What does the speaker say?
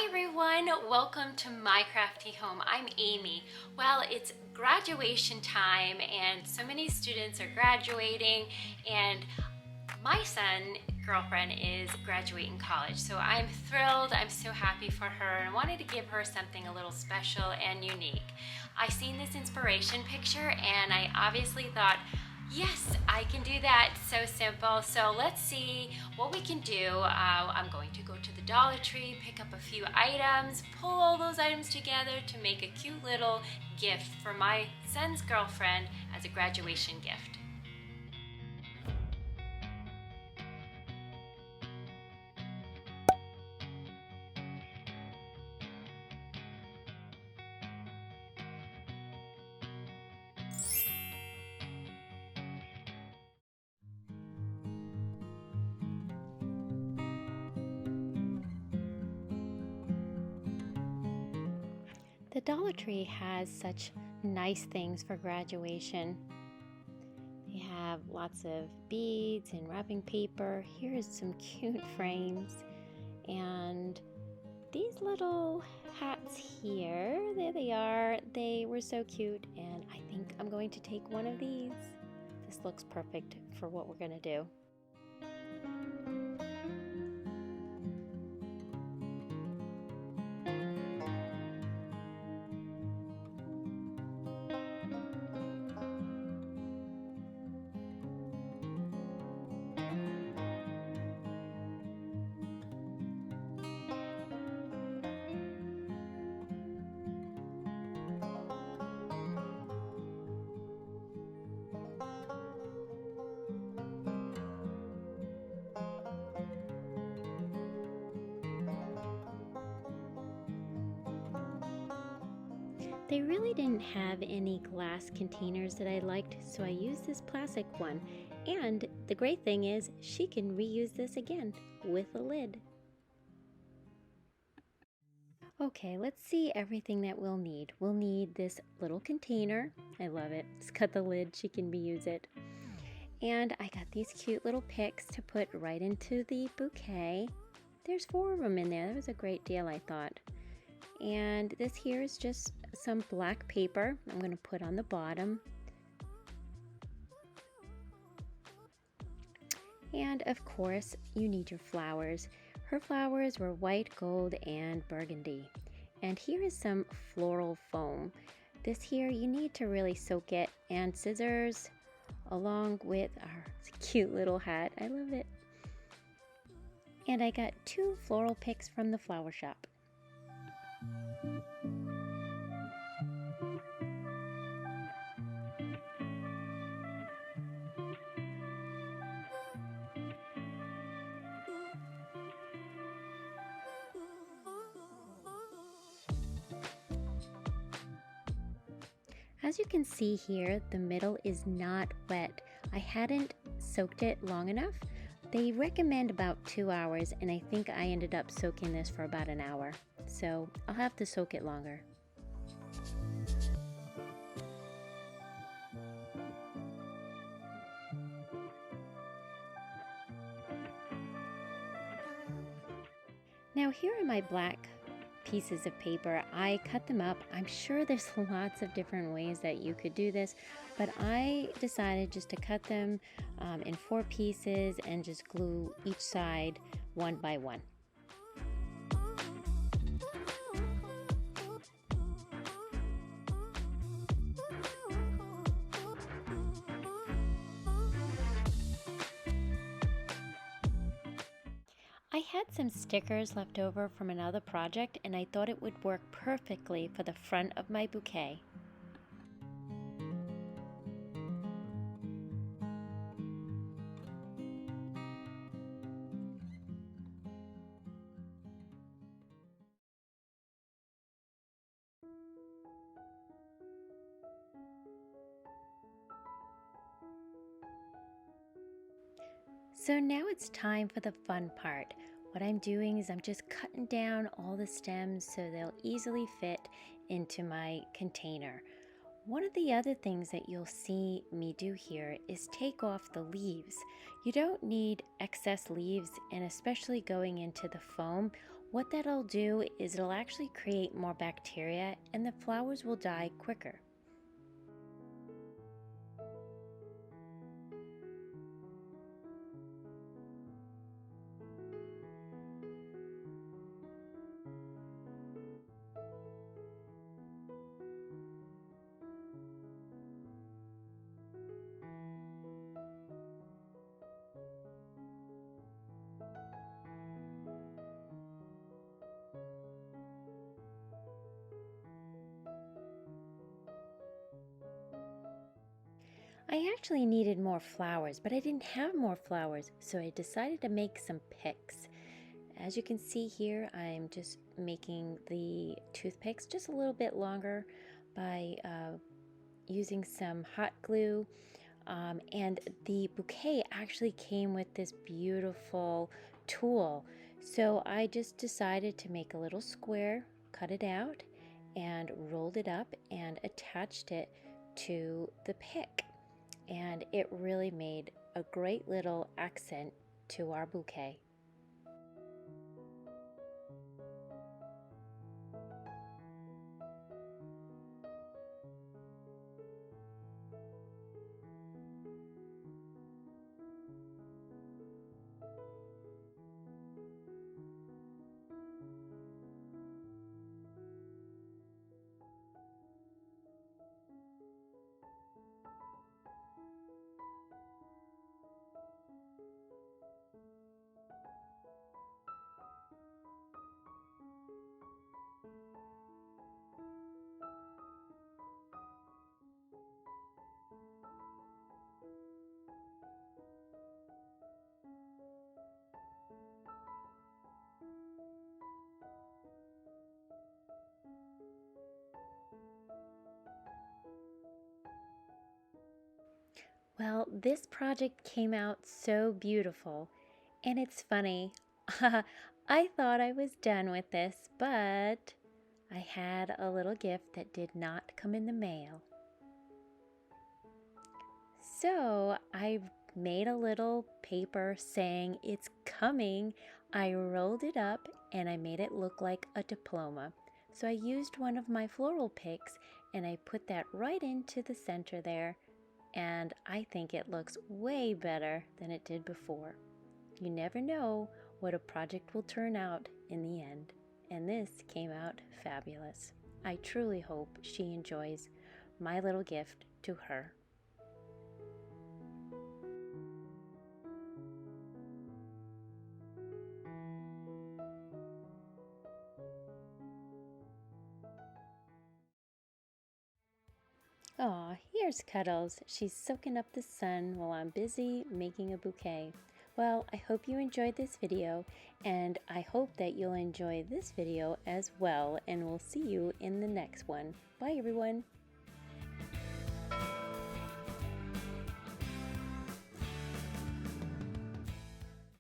everyone, welcome to My Crafty Home. I'm Amy. Well, it's graduation time and so many students are graduating, and my girlfriend is graduating college. So I'm thrilled, I'm so happy for her, and wanted to give her something a little special and unique. I seen this inspiration picture and I obviously thought, yes, I can do that. So simple. So let's see what we can do. I'm going to go to the Dollar Tree, pick up a few items, pull all those items together to make a cute little gift for my son's girlfriend as a graduation gift. The Dollar Tree has such nice things for graduation. They have lots of beads and wrapping paper. Here is some cute frames. And these little hats here, there they are. They were so cute, and I think I'm going to take one of these. This looks perfect for what we're going to do. They really didn't have any glass containers that I liked, so I used this plastic one. And the great thing is, she can reuse this again with a lid. Okay, let's see everything that we'll need. We'll need this little container. I love it. It's got the lid, she can reuse it. And I got these cute little picks to put right into the bouquet. There's 4 of them in there. That was a great deal, I thought. And this here is just some black paper I'm going to put on the bottom. And of course, you need your flowers. Her flowers were white, gold, and burgundy. And here is some floral foam. This here, you need to really soak it, and scissors along with our cute little hat. I love it. And I got 2 floral picks from the flower shop. As you can see here, the middle is not wet. I hadn't soaked it long enough. They recommend about 2 hours, and I think I ended up soaking this for about an hour. So I'll have to soak it longer. Now here are my black pieces of paper. I cut them up. I'm sure there's lots of different ways that you could do this, but I decided just to cut them in 4 pieces and just glue each side one by one. I had some stickers left over from another project, and I thought it would work perfectly for the front of my bouquet. So now it's time for the fun part. What I'm doing is I'm just cutting down all the stems so they'll easily fit into my container. One of the other things that you'll see me do here is take off the leaves. You don't need excess leaves, and especially going into the foam, What that'll do is it'll actually create more bacteria and the flowers will die quicker. I actually needed more flowers, but I didn't have more flowers, so I decided to make some picks. As you can see here, I'm just making the toothpicks just a little bit longer by using some hot glue. And the bouquet actually came with this beautiful tool. So I just decided to make a little square, cut it out, and rolled it up and attached it to the pick. And it really made a great little accent to our bouquet. Well, this project came out so beautiful, and it's funny. I thought I was done with this, but I had a little gift that did not come in the mail. So I made a little paper saying it's coming. I rolled it up and I made it look like a diploma. So I used one of my floral picks and I put that right into the center there, and I think it looks way better than it did before. You never know what a project will turn out in the end, and this came out fabulous. I truly hope she enjoys my little gift to her. Aw, here's Cuddles. She's soaking up the sun while I'm busy making a bouquet. Well, I hope you enjoyed this video, and I hope that you'll enjoy this video as well, and we'll see you in the next one. Bye, everyone.